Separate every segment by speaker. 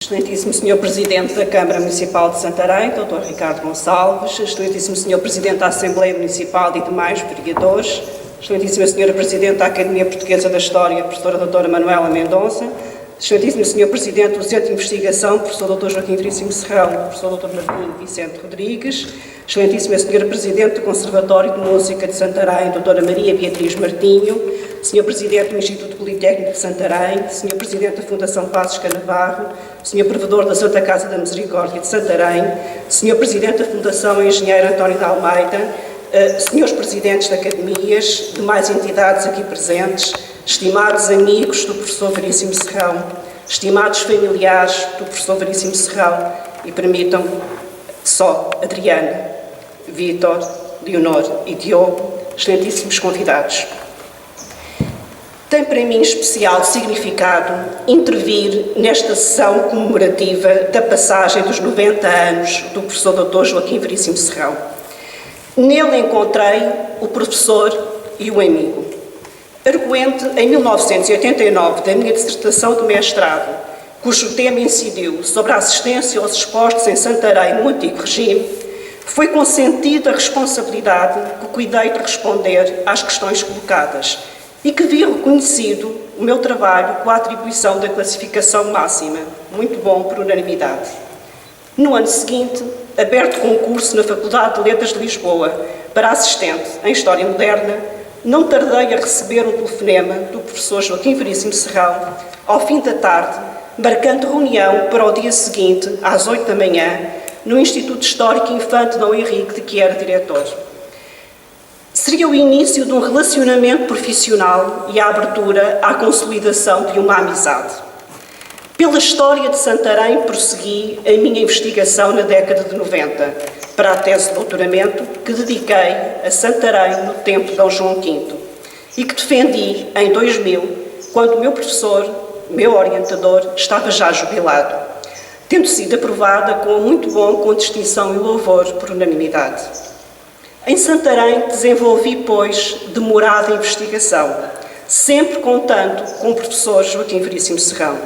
Speaker 1: Excelentíssimo Sr. Presidente da Câmara Municipal de Santarém, Dr. Ricardo Gonçalves, Excelentíssimo Sr. Presidente da Assembleia Municipal e demais vereadores, Excelentíssima Sra. Presidente da Academia Portuguesa da História, Professora Doutora Manuela Mendonça, Excelentíssimo Sr. Presidente do Centro de Investigação, Professor Dr. Joaquim Veríssimo Serrão, Professor Dr. Martim Vicente Rodrigues, Excelentíssima Sra. Presidente do Conservatório de Música de Santarém, Doutora Maria Beatriz Martinho, Sr. Presidente do Instituto Politécnico de Santarém, Sr. Presidente da Fundação Passos Canavarro, Sr. Provedor da Santa Casa da Misericórdia de Santarém, Sr. Presidente da Fundação Engenheiro António de Almeida, Srs. Presidentes de Academias, demais entidades aqui presentes, estimados amigos do Professor Veríssimo Serrão, estimados familiares do Professor Veríssimo Serrão, e permitam só Adriana, Vítor, Leonor e Diogo, excelentíssimos convidados. Tem para mim especial significado intervir nesta sessão comemorativa da passagem dos 90 anos do professor Dr. Joaquim Veríssimo Serrão. Nele encontrei o professor e o amigo. Arguente em 1989 da minha dissertação de mestrado, cujo tema incidiu sobre a assistência aos expostos em Santarém no antigo regime, foi consentida a responsabilidade que cuidei de responder às questões colocadas e que vi reconhecido o meu trabalho com a atribuição da classificação máxima, muito bom por unanimidade. No ano seguinte, aberto concurso na Faculdade de Letras de Lisboa para assistente em História Moderna, não tardei a receber um telefonema do professor Joaquim Veríssimo Serrão, ao fim da tarde, marcando reunião para o dia seguinte, às 8 da manhã, no Instituto Histórico Infante Dom Henrique, de que era diretor. Seria o início de um relacionamento profissional e a abertura à consolidação de uma amizade. Pela história de Santarém, prossegui a minha investigação na década de 90, para a tese de doutoramento que dediquei a Santarém no tempo de Dom João V e que defendi em 2000, quando o meu professor, meu orientador, estava já jubilado, tendo sido aprovada com muito bom, com distinção e louvor por unanimidade. Em Santarém desenvolvi, pois, demorada investigação, sempre contando com o professor Joaquim Veríssimo Serrão.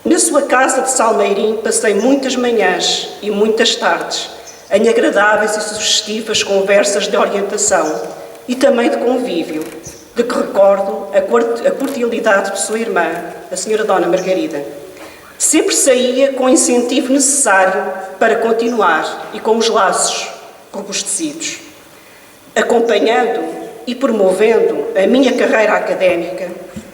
Speaker 1: Na sua casa de Salmeirim passei muitas manhãs e muitas tardes em agradáveis e sugestivas conversas de orientação e também de convívio, de que recordo a cordialidade de sua irmã, a senhora Dona Margarida. Sempre saía com o incentivo necessário para continuar e com os laços robustecidos. Acompanhando e promovendo a minha carreira académica,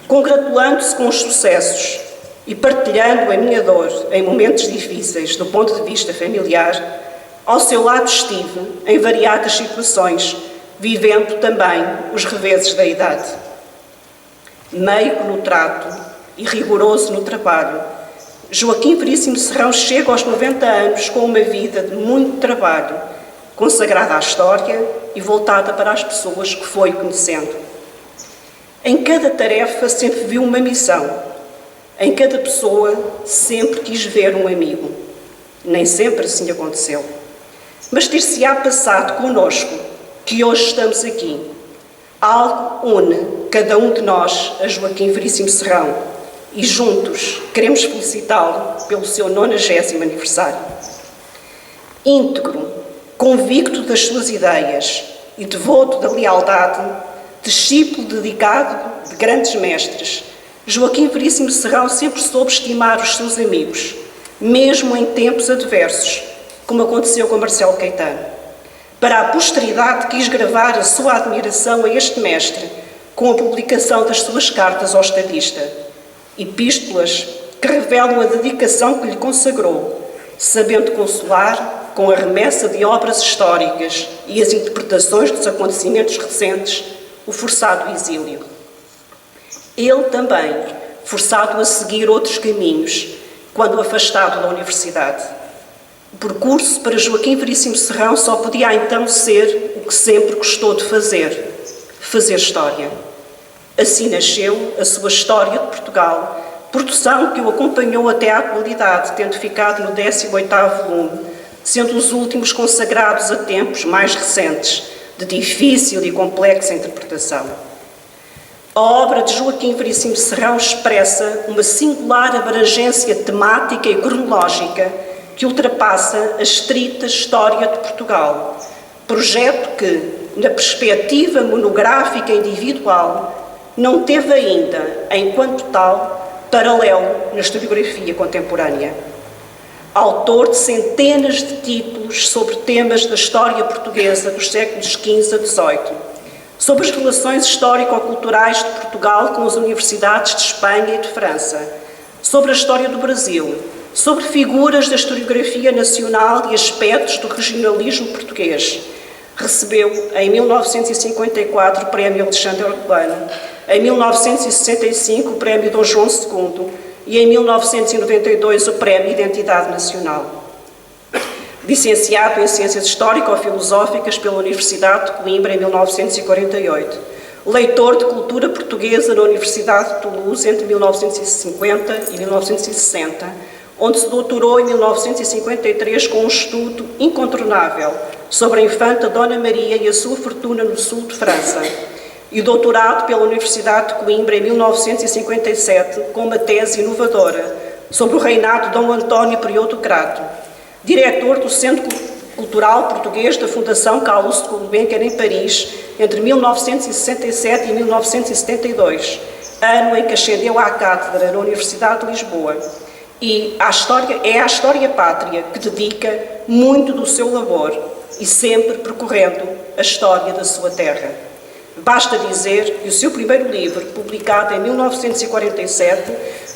Speaker 1: congratulando-se com os sucessos e partilhando a minha dor em momentos difíceis do ponto de vista familiar, ao seu lado estive em variadas situações, vivendo também os reveses da idade. Meigo no trato e rigoroso no trabalho, Joaquim Veríssimo Serrão chega aos 90 anos com uma vida de muito trabalho, consagrada à história e voltada para as pessoas que foi conhecendo. Em cada tarefa sempre viu uma missão, em cada pessoa sempre quis ver um amigo. Nem sempre assim aconteceu. Mas ter-se-á passado conosco, que hoje estamos aqui. Algo une cada um de nós a Joaquim Veríssimo Serrão e juntos queremos felicitá-lo pelo seu 90º aniversário. Íntegro, convicto das suas ideias e devoto da lealdade, discípulo dedicado de grandes mestres, Joaquim Veríssimo Serrão sempre soube estimar os seus amigos, mesmo em tempos adversos, como aconteceu com Marcelo Caetano. Para a posteridade quis gravar a sua admiração a este mestre com a publicação das suas cartas ao estadista, epístolas que revelam a dedicação que lhe consagrou, sabendo consolar com a remessa de obras históricas e as interpretações dos acontecimentos recentes o forçado exílio. Ele também, forçado a seguir outros caminhos, quando afastado da universidade. O percurso para Joaquim Veríssimo Serrão só podia então ser o que sempre gostou de fazer história. Assim nasceu a sua História de Portugal, produção que o acompanhou até à atualidade, tendo ficado no 18º volume, sendo os últimos consagrados a tempos mais recentes, de difícil e complexa interpretação. A obra de Joaquim Veríssimo Serrão expressa uma singular abrangência temática e cronológica que ultrapassa a estrita história de Portugal. Projeto que, na perspectiva monográfica individual, não teve ainda, enquanto tal, paralelo na historiografia contemporânea. Autor de centenas de títulos sobre temas da história portuguesa dos séculos XV a XVIII, sobre as relações histórico-culturais de Portugal com as universidades de Espanha e de França, sobre a história do Brasil, sobre figuras da historiografia nacional e aspectos do regionalismo português. Recebeu, em 1954, o Prémio Alexandre Herculano, em 1965, o Prémio Dom João II e, em 1992, o Prémio Identidade Nacional. Licenciado em Ciências Histórico-Filosóficas pela Universidade de Coimbra em 1948. Leitor de Cultura Portuguesa na Universidade de Toulouse entre 1950 e 1960, onde se doutorou em 1953 com um estudo incontornável sobre a infanta Dona Maria e a sua fortuna no sul de França, e o doutorado pela Universidade de Coimbra em 1957 com uma tese inovadora sobre o reinado de Dom António I do Crato. Diretor do Centro Cultural Português da Fundação Carlos de Gulbenkian em Paris, entre 1967 e 1972, ano em que ascendeu à cátedra na Universidade de Lisboa. E é à história pátria que dedica muito do seu labor e sempre percorrendo a história da sua terra. Basta dizer que o seu primeiro livro, publicado em 1947,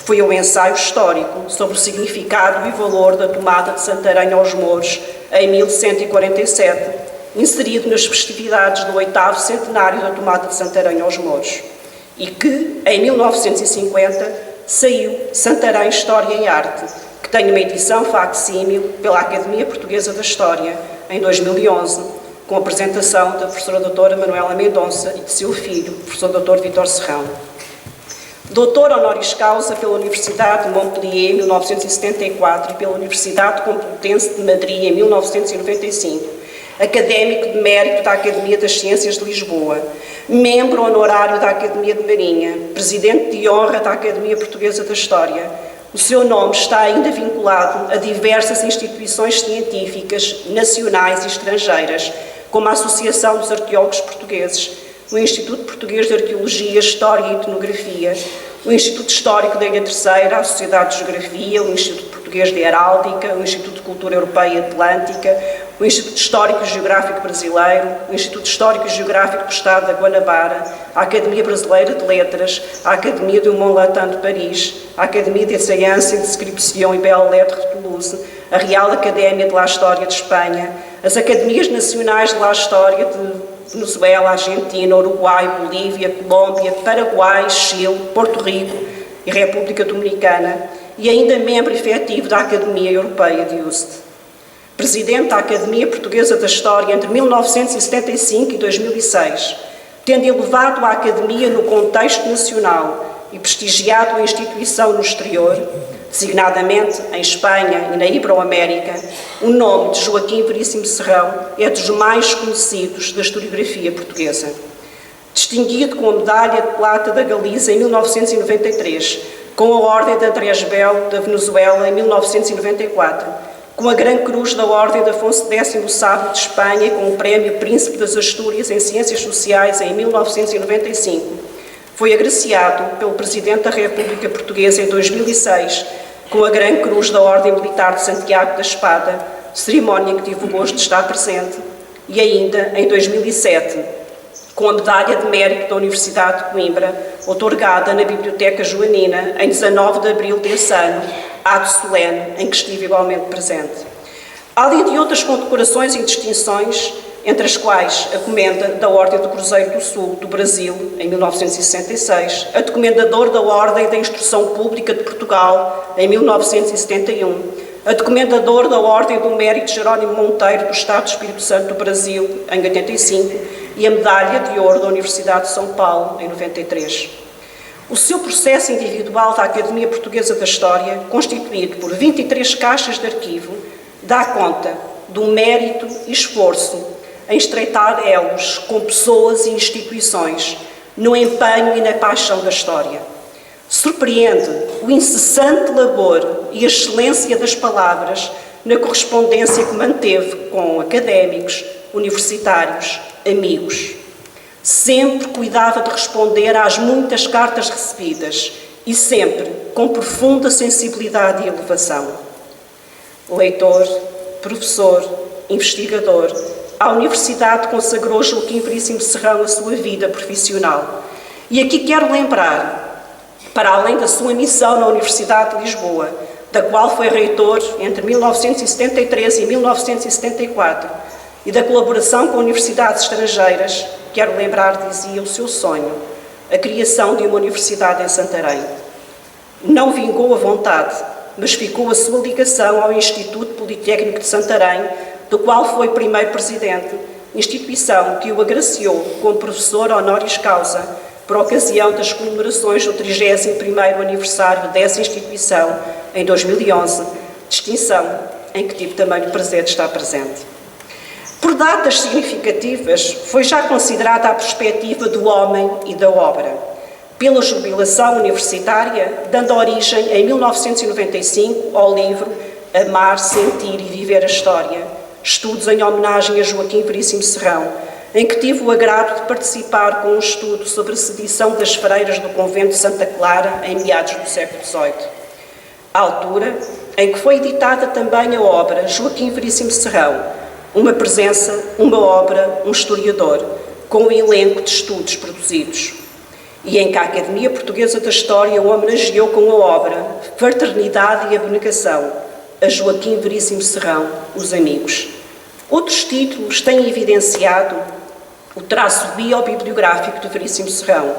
Speaker 1: foi um ensaio histórico sobre o significado e valor da tomada de Santarém aos mouros em 1147, inserido nas festividades do 8º centenário da tomada de Santarém aos mouros, e que, em 1950, saiu Santarém História e Arte, que tem uma edição facsímil pela Academia Portuguesa da História, em 2011, com a apresentação da professora doutora Manuela Mendonça e de seu filho, professor doutor Vítor Serrão. Doutor honoris causa pela Universidade de Montpellier em 1974 e pela Universidade Complutense de Madrid em 1995. Académico de mérito da Academia das Ciências de Lisboa. Membro honorário da Academia de Marinha. Presidente de honra da Academia Portuguesa da História. O seu nome está ainda vinculado a diversas instituições científicas nacionais e estrangeiras, como a Associação dos Arqueólogos Portugueses, o Instituto Português de Arqueologia, História e Etnografia, o Instituto Histórico da Ilha Terceira, a Sociedade de Geografia, o Instituto Português de Heráldica, o Instituto de Cultura Europeia e Atlântica, o Instituto Histórico e Geográfico Brasileiro, o Instituto Histórico e Geográfico do Estado da Guanabara, a Academia Brasileira de Letras, a Academia do Mont Latin de Paris, a Academia de Sciences et Description e Belles Lettres de Toulouse, a Real Academia de la História de Espanha, as Academias Nacionais de la História de Venezuela, Argentina, Uruguai, Bolívia, Colômbia, Paraguai, Chile, Porto Rico e República Dominicana, e ainda membro efetivo da Academia Europeia de Houston. Presidente da Academia Portuguesa da História entre 1975 e 2006, tendo elevado a Academia no contexto nacional e prestigiado a instituição no exterior, designadamente em Espanha e na Iberoamérica, o nome de Joaquim Veríssimo Serrão é dos mais conhecidos da historiografia portuguesa. Distinguido com a Medalha de Plata da Galiza em 1993, com a Ordem de Andrés Bello da Venezuela em 1994, com a Gran Cruz da Ordem de Afonso X Sábio de Espanha e com o Prémio Príncipe das Astúrias em Ciências Sociais em 1995. Foi agraciado pelo Presidente da República Portuguesa em 2006 com a Gran Cruz da Ordem Militar de Santiago da Espada, cerimónia em que tive o gosto de estar presente, e ainda em 2007 com a Medalha de Mérito da Universidade de Coimbra, outorgada na Biblioteca Joanina em 19 de abril desse ano, ato solene em que estive igualmente presente. Além de outras condecorações e distinções, entre as quais a Comenda da Ordem do Cruzeiro do Sul do Brasil, em 1966, a de Comendador da Ordem da Instrução Pública de Portugal, em 1971, a de Comendador da Ordem do Mérito Jerónimo Monteiro do Estado do Espírito Santo do Brasil, em 85, e a Medalha de Ouro da Universidade de São Paulo, em 93. O seu processo individual da Academia Portuguesa da História, constituído por 23 caixas de arquivo, dá conta do mérito e esforço em estreitar elos com pessoas e instituições, no empenho e na paixão da história. Surpreende o incessante labor e a excelência das palavras na correspondência que manteve com académicos, universitários, amigos. Sempre cuidava de responder às muitas cartas recebidas e sempre com profunda sensibilidade e elevação. Leitor, professor, investigador, a Universidade consagrou Joaquim Veríssimo Serrão a sua vida profissional. E aqui quero lembrar, para além da sua missão na Universidade de Lisboa, da qual foi reitor entre 1973 e 1974, e da colaboração com universidades estrangeiras, quero lembrar, dizia, o seu sonho, a criação de uma universidade em Santarém. Não vingou a vontade, mas ficou a sua ligação ao Instituto Politécnico de Santarém, do qual foi primeiro presidente, instituição que o agraciou como professor honoris causa por ocasião das comemorações do 31º aniversário dessa instituição em 2011, distinção em que tive também o prazer de estar presente. Por datas significativas, foi já considerada a perspectiva do homem e da obra, pela jubilação universitária, dando origem, em 1995, ao livro Amar, Sentir e Viver a História, estudos em homenagem a Joaquim Veríssimo Serrão, em que tive o agrado de participar com um estudo sobre a sedição das freiras do convento de Santa Clara em meados do século XVIII. À altura em que foi editada também a obra Joaquim Veríssimo Serrão, uma presença, uma obra, um historiador, com um elenco de estudos produzidos. E em que a Academia Portuguesa da História o homenageou com a obra Fraternidade e Abnegação, a Joaquim Veríssimo Serrão, Os Amigos. Outros títulos têm evidenciado o traço biobibliográfico de Veríssimo Serrão,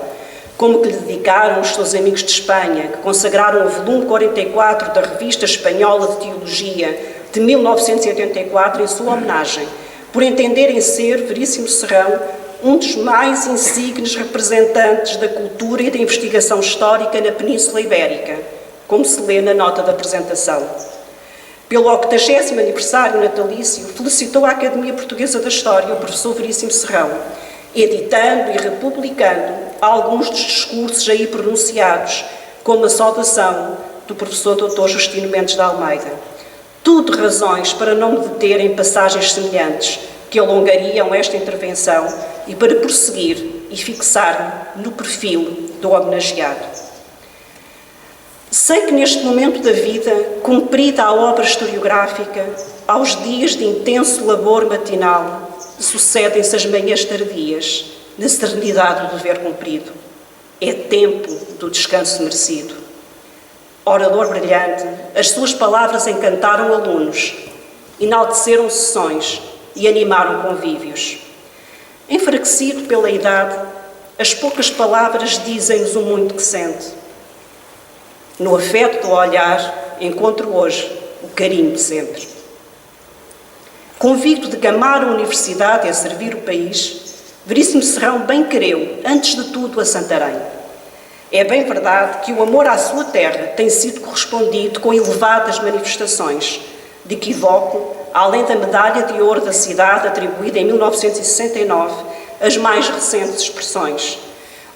Speaker 1: como que lhe dedicaram os seus amigos de Espanha, que consagraram o volume 44 da Revista Espanhola de Teologia de 1984 em sua homenagem, por entenderem ser Veríssimo Serrão um dos mais insignes representantes da cultura e da investigação histórica na Península Ibérica, como se lê na nota da apresentação. Pelo 80º aniversário natalício, felicitou a Academia Portuguesa da História o professor Veríssimo Serrão, editando e republicando alguns dos discursos aí pronunciados, como a saudação do professor Dr. Justino Mendes de Almeida. Tudo razões para não me deter em passagens semelhantes, que alongariam esta intervenção e para prosseguir e fixar-me no perfil do homenageado. Sei que neste momento da vida, cumprida a obra historiográfica, aos dias de intenso labor matinal, sucedem-se as manhãs tardias, na serenidade do dever cumprido. É tempo do descanso merecido. Orador brilhante, as suas palavras encantaram alunos, enalteceram sessões e animaram convívios. Enfraquecido pela idade, as poucas palavras dizem-nos o muito que sente. No afeto do olhar, encontro hoje o carinho de sempre. Convicto de que amar a universidade é servir o país, Veríssimo Serrão bem quereu, antes de tudo, a Santarém. É bem verdade que o amor à sua terra tem sido correspondido com elevadas manifestações, de que evoco, além da medalha de ouro da cidade, atribuída em 1969, as mais recentes expressões.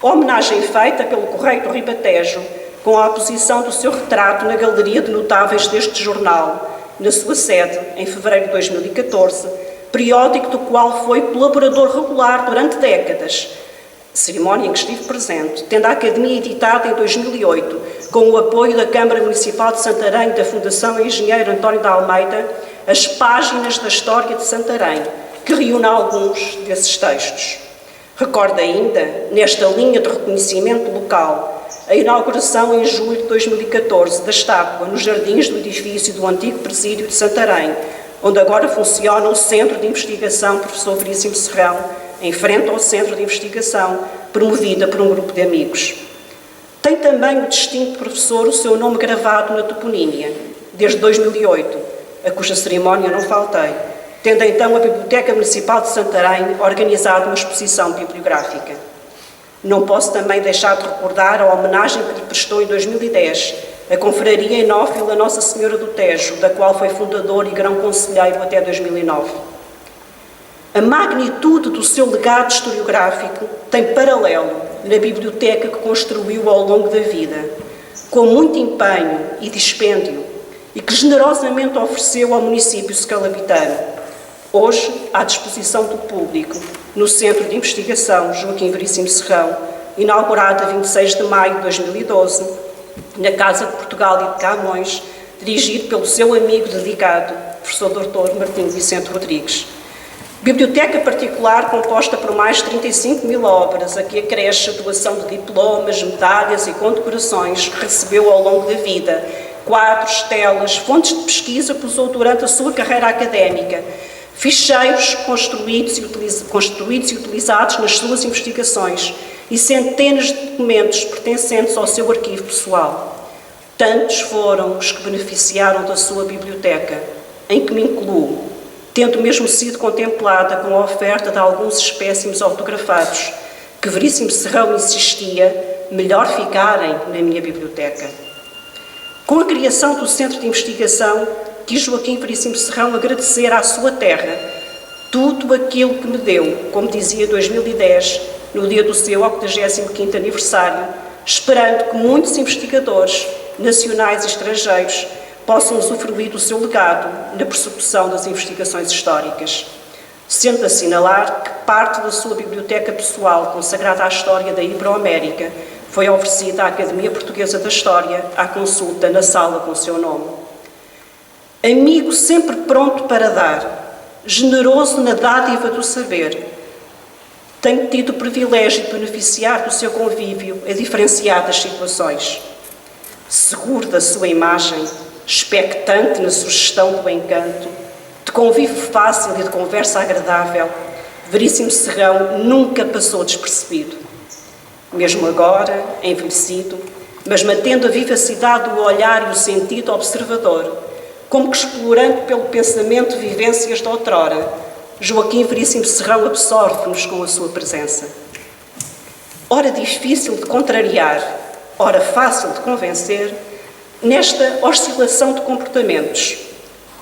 Speaker 1: A homenagem feita pelo Correio do Ribatejo, com a aposição do seu retrato na Galeria de Notáveis deste jornal, na sua sede, em fevereiro de 2014, periódico do qual foi colaborador regular durante décadas, cerimónia em que estive presente, tendo a Academia editado em 2008, com o apoio da Câmara Municipal de Santarém e da Fundação Engenheiro António de Almeida, as páginas da história de Santarém, que reúne alguns desses textos. Recordo ainda, nesta linha de reconhecimento local, a inauguração em julho de 2014 da estátua nos jardins do edifício do antigo presídio de Santarém, onde agora funciona o Centro de Investigação Professor Veríssimo Serrão, em frente ao Centro de Investigação, promovida por um grupo de amigos. Tem também o distinto professor o seu nome gravado na toponímia, desde 2008, a cuja cerimónia não faltei, tendo então a Biblioteca Municipal de Santarém organizado uma exposição bibliográfica. Não posso também deixar de recordar a homenagem que lhe prestou em 2010 a Confraria Enófila Nossa Senhora do Tejo, da qual foi fundador e grão-conselheiro até 2009. A magnitude do seu legado historiográfico tem paralelo na biblioteca que construiu ao longo da vida, com muito empenho e dispêndio, e que generosamente ofereceu ao município scalabitano, hoje à disposição do público, no Centro de Investigação Joaquim Veríssimo Serrão, inaugurado a 26 de maio de 2012, na Casa de Portugal e de Camões, dirigido pelo seu amigo dedicado, professor Dr. Martim Vicente Rodrigues. Biblioteca particular composta por mais de 35 mil obras, a que acresce a doação de diplomas, medalhas e condecorações que recebeu ao longo da vida, quadros, telas, fontes de pesquisa que usou durante a sua carreira académica, ficheiros construídos e utilizados nas suas investigações e centenas de documentos pertencentes ao seu arquivo pessoal. Tantos foram os que beneficiaram da sua biblioteca, em que me incluo, tendo mesmo sido contemplada com a oferta de alguns espécimes autografados, que Veríssimo Serrão insistia melhor ficarem na minha biblioteca. Com a criação do Centro de Investigação, quis Joaquim Veríssimo Serrão agradecer à sua terra tudo aquilo que me deu, como dizia 2010, no dia do seu 85º aniversário, esperando que muitos investigadores, nacionais e estrangeiros, possam usufruir do seu legado na persecução das investigações históricas, sendo de assinalar que parte da sua biblioteca pessoal consagrada à história da Ibero-América foi oferecida à Academia Portuguesa da História à consulta na sala com o seu nome. Amigo sempre pronto para dar, generoso na dádiva do saber, tenho tido o privilégio de beneficiar do seu convívio a diferenciadas situações. Seguro da sua imagem, expectante na sugestão do encanto, de convívio fácil e de conversa agradável, Veríssimo Serrão nunca passou despercebido. Mesmo agora, envelhecido, mas mantendo a vivacidade do olhar e o sentido observador, como que explorando pelo pensamento vivências de outrora, Joaquim Veríssimo Serrão absorve-nos com a sua presença. Ora difícil de contrariar, ora fácil de convencer, nesta oscilação de comportamentos,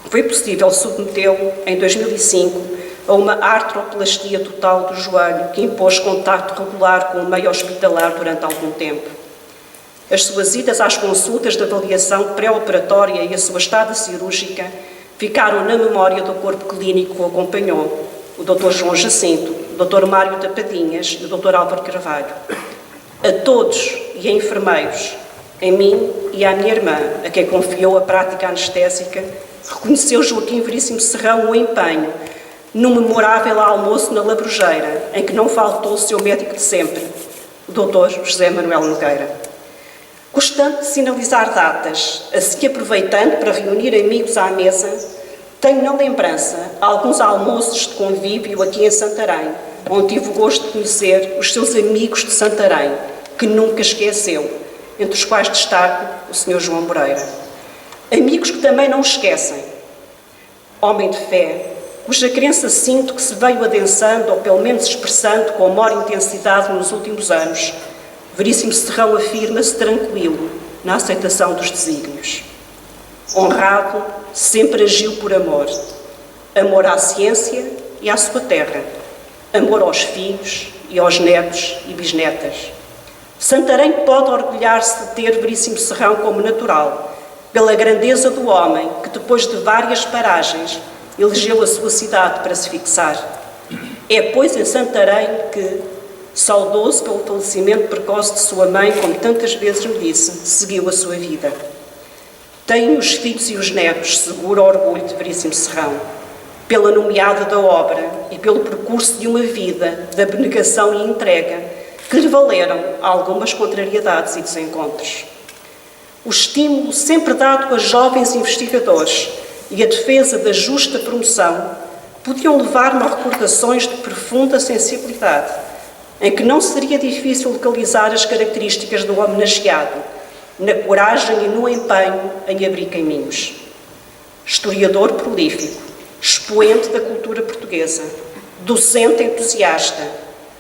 Speaker 1: foi possível submetê-lo, em 2005, a uma artroplastia total do joelho que impôs contacto regular com o meio hospitalar durante algum tempo. As suas idas às consultas de avaliação pré-operatória e a sua estada cirúrgica ficaram na memória do corpo clínico que o acompanhou, o Dr. João Jacinto, o Dr. Mário Tapadinhas e o Dr. Álvaro Carvalho. A todos e a enfermeiros, a mim e à minha irmã, a quem confiou a prática anestésica, reconheceu Joaquim Veríssimo Serrão o empenho num memorável almoço na Labrogeira, em que não faltou o seu médico de sempre, o Dr. José Manuel Nogueira. Gostando de sinalizar datas, assim aproveitando para reunir amigos à mesa, tenho na lembrança alguns almoços de convívio aqui em Santarém, onde tive o gosto de conhecer os seus amigos de Santarém, que nunca esqueceu, entre os quais destaco o Sr. João Moreira. Amigos que também não esquecem. Homem de fé, cuja crença sinto que se veio adensando, ou pelo menos expressando com maior intensidade nos últimos anos, Veríssimo Serrão afirma-se tranquilo na aceitação dos desígnios. Honrado, sempre agiu por amor. Amor à ciência e à sua terra. Amor aos filhos e aos netos e bisnetas. Santarém pode orgulhar-se de ter Veríssimo Serrão como natural, pela grandeza do homem que, depois de várias paragens, elegeu a sua cidade para se fixar. É, pois, em Santarém que, saudoso pelo falecimento precoce de sua mãe, como tantas vezes me disse, seguiu a sua vida. Tenho os filhos e os netos seguro orgulho de Veríssimo Serrão, pela nomeada da obra e pelo percurso de uma vida de abnegação e entrega que lhe valeram algumas contrariedades e desencontros. O estímulo sempre dado a jovens investigadores e a defesa da justa promoção podiam levar-me a recordações de profunda sensibilidade, em que não seria difícil localizar as características do homenageado, na coragem e no empenho em abrir caminhos. Historiador prolífico, expoente da cultura portuguesa, docente entusiasta,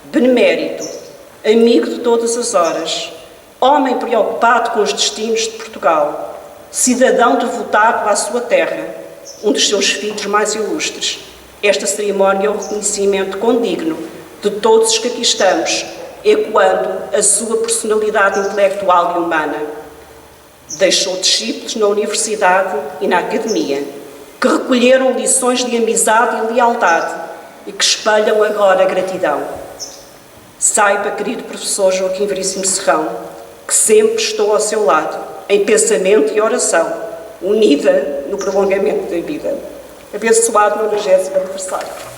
Speaker 1: benemérito, amigo de todas as horas, homem preocupado com os destinos de Portugal, cidadão devotado à sua terra, um dos seus filhos mais ilustres. Esta cerimónia é o reconhecimento condigno de todos os que aqui estamos, ecoando a sua personalidade intelectual e humana. Deixou discípulos na universidade e na academia, que recolheram lições de amizade e lealdade e que espalham agora a gratidão. Saiba, querido professor Joaquim Veríssimo Serrão, que sempre estou ao seu lado, em pensamento e oração, unida no prolongamento da vida. Abençoado 90º aniversário.